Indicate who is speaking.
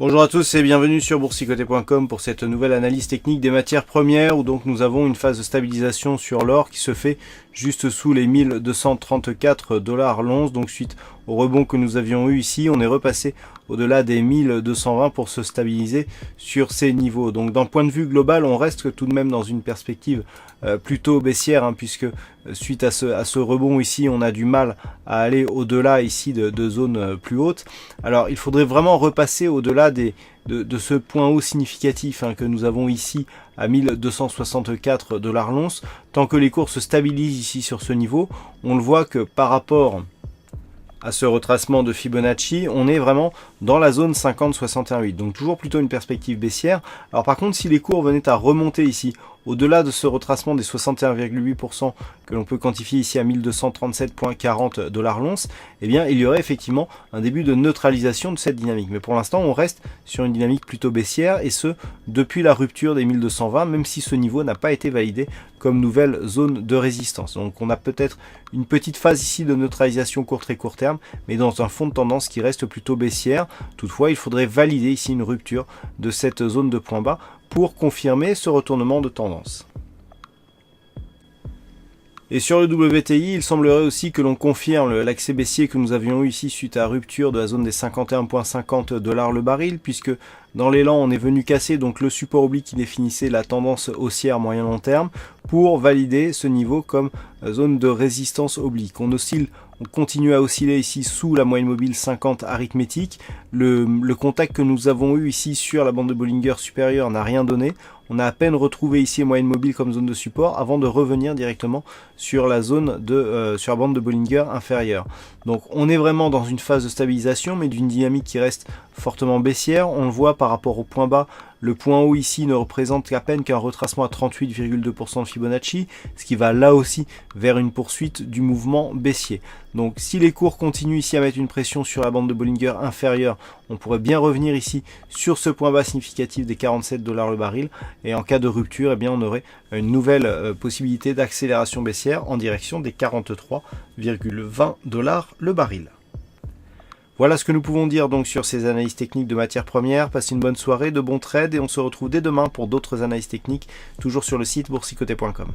Speaker 1: Bonjour à tous et bienvenue sur boursicoté.com pour cette nouvelle analyse technique des matières premières où donc nous avons une phase de stabilisation sur l'or qui se fait juste sous les 1234 $ l'once. Donc suite au rebond que nous avions eu ici, on est repassé au-delà des 1220 pour se stabiliser sur ces niveaux. Donc d'un point de vue global, on reste tout de même dans une perspective plutôt baissière puisque suite à ce rebond ici, on a du mal à aller au-delà ici de zones plus hautes. Alors il faudrait vraiment repasser au-delà de ce point haut significatif que nous avons ici à 1264 $ l'once. Tant que les cours se stabilisent ici sur ce niveau, on le voit que par rapport à ce retracement de Fibonacci, on est vraiment dans la zone 50-61,8. Donc toujours plutôt une perspective baissière. Alors par contre, si les cours venaient à remonter ici, au-delà de ce retracement des 61,8% que l'on peut quantifier ici à 1237,40 $ l'once, eh bien il y aurait effectivement un début de neutralisation de cette dynamique. Mais pour l'instant, on reste sur une dynamique plutôt baissière, et ce, depuis la rupture des 1220, même si ce niveau n'a pas été validé comme nouvelle zone de résistance. Donc on a peut-être une petite phase ici de neutralisation très court terme, mais dans un fond de tendance qui reste plutôt baissière. Toutefois, il faudrait valider ici une rupture de cette zone de point bas pour confirmer ce retournement de tendance. Et sur le WTI, il semblerait aussi que l'on confirme l'accès baissier que nous avions eu ici suite à la rupture de la zone des 51,50 $ le baril, puisque dans l'élan on est venu casser donc le support oblique qui définissait la tendance haussière moyen long terme pour valider ce niveau comme zone de résistance oblique. On continue à osciller ici sous la moyenne mobile 50 arithmétique. Le contact que nous avons eu ici sur la bande de Bollinger supérieure n'a rien donné. On a à peine retrouvé ici moyenne mobile comme zone de support avant de revenir directement sur la zone sur la bande de Bollinger inférieure. Donc on est vraiment dans une phase de stabilisation, mais d'une dynamique qui reste fortement baissière. On le voit par rapport au point bas. Le point haut ici ne représente qu'à peine qu'un retracement à 38,2% de Fibonacci, ce qui va là aussi vers une poursuite du mouvement baissier. Donc si les cours continuent ici à mettre une pression sur la bande de Bollinger inférieure, on pourrait bien revenir ici sur ce point bas significatif des 47 $ le baril, et en cas de rupture, eh bien on aurait une nouvelle possibilité d'accélération baissière en direction des 43,20 $ le baril. Voilà ce que nous pouvons dire donc sur ces analyses techniques de matières premières. Passez une bonne soirée, de bons trades, et on se retrouve dès demain pour d'autres analyses techniques, toujours sur le site boursicoté.com.